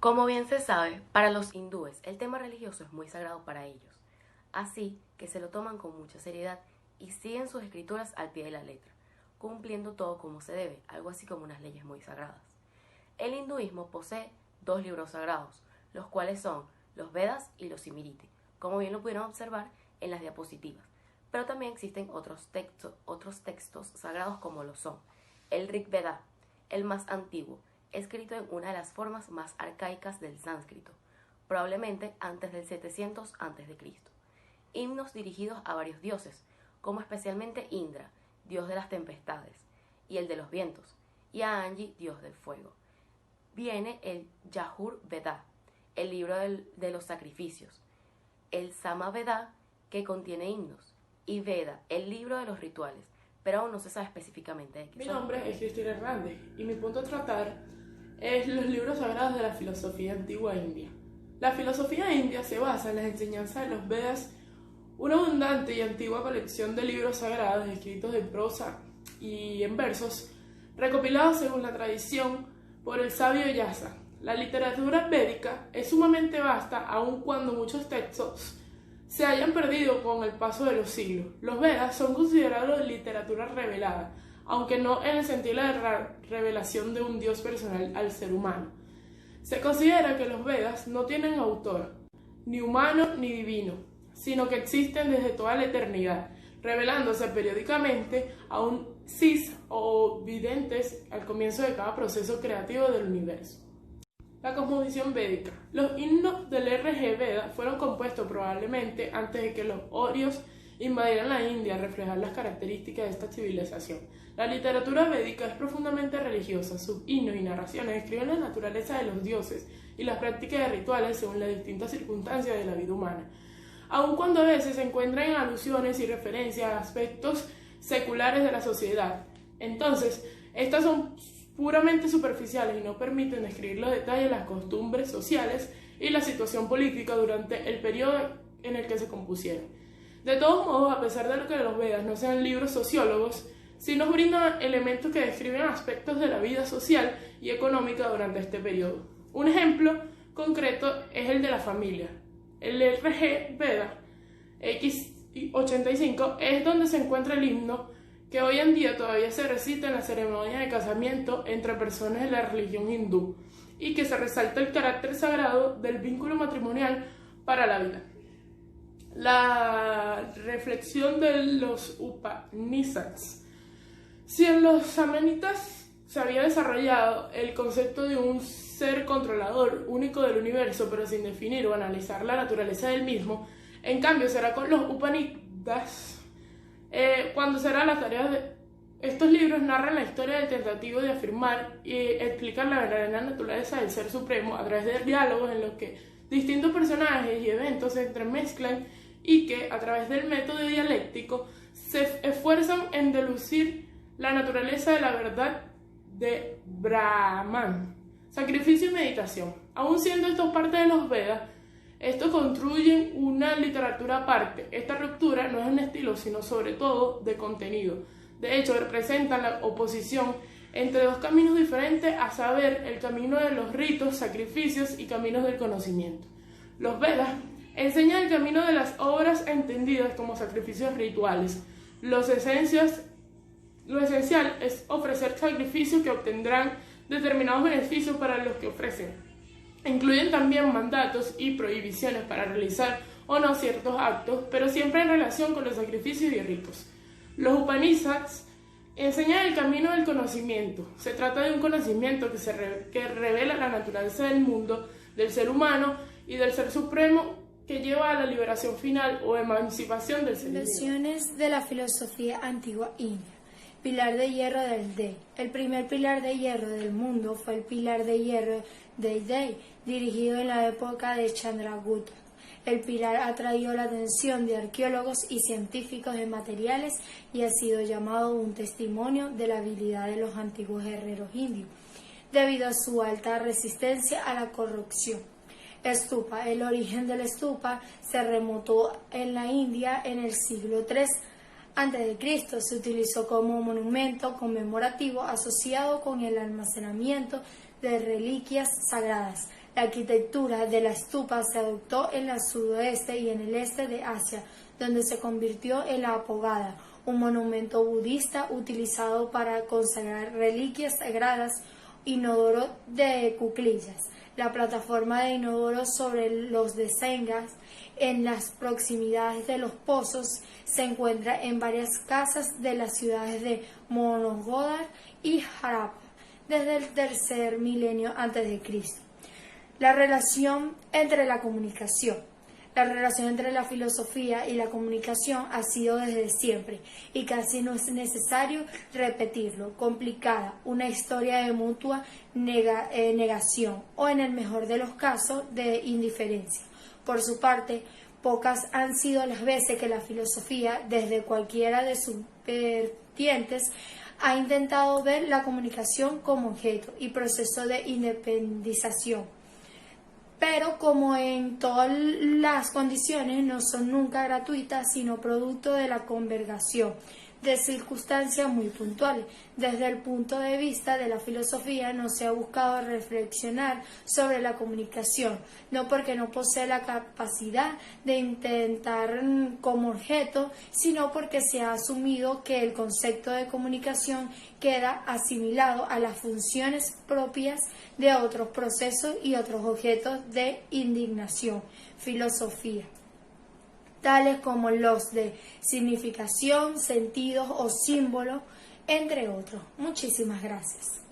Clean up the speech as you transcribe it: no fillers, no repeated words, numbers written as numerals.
Como bien se sabe, para los hindúes el tema religioso es muy sagrado para ellos, así que se lo toman con mucha seriedad y siguen sus escrituras al pie de la letra, cumpliendo todo como se debe, algo así como unas leyes muy sagradas. El hinduismo posee dos libros sagrados, los cuales son los Vedas y los Simriti, como bien lo pudieron observar en las diapositivas, pero también existen otros textos sagrados como lo son el Rig Veda, el más antiguo, escrito en una de las formas más arcaicas del sánscrito, probablemente antes del 700 a.C. Himnos dirigidos a varios dioses, como especialmente Indra, dios de las tempestades, y el de los vientos, y a Anji, dios del fuego. Viene el Yajur Veda, el libro de los sacrificios, el Sama Veda, que contiene himnos, y Veda, el libro de los rituales, pero aún no se sabe específicamente de qué Mi son. nombre es Cristina Hernández y mi punto a tratar es los libros sagrados de la filosofía antigua india. La filosofía india se basa en las enseñanzas de los Vedas, una abundante y antigua colección de libros sagrados escritos en prosa y en versos, recopilados según la tradición por el sabio Vyasa. La literatura védica es sumamente vasta, aun cuando muchos textos se hayan perdido con el paso de los siglos. Los Vedas son considerados literatura revelada, aunque no en el sentido de la revelación de un dios personal al ser humano. Se considera que los Vedas no tienen autor, ni humano ni divino, sino que existen desde toda la eternidad, revelándose periódicamente a un sis o videntes al comienzo de cada proceso creativo del universo. La cosmovisión védica. Los himnos del RG Veda fueron compuestos probablemente antes de que los orios invadieran la India a reflejar las características de esta civilización. La literatura védica es profundamente religiosa. Sus himnos y narraciones describen la naturaleza de los dioses y las prácticas de rituales según las distintas circunstancias de la vida humana, aun cuando a veces se encuentran alusiones y referencias a aspectos seculares de la sociedad. Entonces, estas son puramente superficiales y no permiten describir los detalles de las costumbres sociales y la situación política durante el periodo en el que se compusieron. De todos modos, a pesar de que los Vedas no sean libros sociólogos, sí nos brindan elementos que describen aspectos de la vida social y económica durante este periodo. Un ejemplo concreto es el de la familia. El RG Veda X85 es donde se encuentra el himno que hoy en día todavía se recita en la ceremonia de casamiento entre personas de la religión hindú y que se resalta el carácter sagrado del vínculo matrimonial para la vida. La reflexión de los Upanishads. Si en los samanitas se había desarrollado el concepto de un ser controlador único del universo, pero sin definir o analizar la naturaleza del mismo, en cambio será con los Upanishads cuando será la tarea de... Estos libros narran la historia del tentativo de afirmar y explicar la verdadera naturaleza del Ser Supremo a través de diálogos en los que distintos personajes y eventos se entremezclan y que, a través del método dialéctico, se esfuerzan en delucir la naturaleza de la verdad de Brahman. Sacrificio y meditación. Aun siendo esto parte de los Vedas, estos construyen una literatura aparte. Esta ruptura no es en estilo, sino sobre todo de contenido. De hecho, representan la oposición entre dos caminos diferentes, a saber, el camino de los ritos, sacrificios y caminos del conocimiento. Los Vedas enseñan el camino de las obras entendidas como sacrificios rituales. Lo esencial es ofrecer sacrificios que obtendrán determinados beneficios para los que ofrecen. Incluyen también mandatos y prohibiciones para realizar o no ciertos actos, pero siempre en relación con los sacrificios y ritos. Los Upanishads enseñan el camino del conocimiento. Se trata de un conocimiento que revela la naturaleza del mundo, del ser humano y del Ser Supremo, que lleva a la liberación final o emancipación del ser humano. Lecciones de la filosofía antigua india. Pilar de hierro del Dey. El primer pilar de hierro del mundo fue el pilar de hierro del Dey, dirigido en la época de Chandragupta. El pilar ha atraído la atención de arqueólogos y científicos de materiales y ha sido llamado un testimonio de la habilidad de los antiguos guerreros indios, debido a su alta resistencia a la corrupción. Stupa. El origen del stupa se remontó en la India en el siglo III a.C. Se utilizó como monumento conmemorativo asociado con el almacenamiento de reliquias sagradas. La arquitectura de la stupa se adoptó en el sudoeste y en el este de Asia, donde se convirtió en la apogada, un monumento budista utilizado para consagrar reliquias sagradas, inodoro de cuclillas. La plataforma de inodoros sobre los desengas en las proximidades de los pozos se encuentra en varias casas de las ciudades de Mohenjo-Daro y Harappa desde el tercer milenio a.C. La relación entre la comunicación. La relación entre la filosofía y la comunicación ha sido desde siempre, y casi no es necesario repetirlo, complicada, una historia de mutua negación o, en el mejor de los casos, de indiferencia. Por su parte, pocas han sido las veces que la filosofía, desde cualquiera de sus vertientes, ha intentado ver la comunicación como objeto y proceso de independización. Pero como en todas las condiciones no son nunca gratuitas, sino producto de la convergación de circunstancias muy puntuales. Desde el punto de vista de la filosofía no se ha buscado reflexionar sobre la comunicación, no porque no posee la capacidad de intentar como objeto, sino porque se ha asumido que el concepto de comunicación queda asimilado a las funciones propias de otros procesos y otros objetos de indignación, filosofía, tales como los de significación, sentidos o símbolos, entre otros. Muchísimas gracias.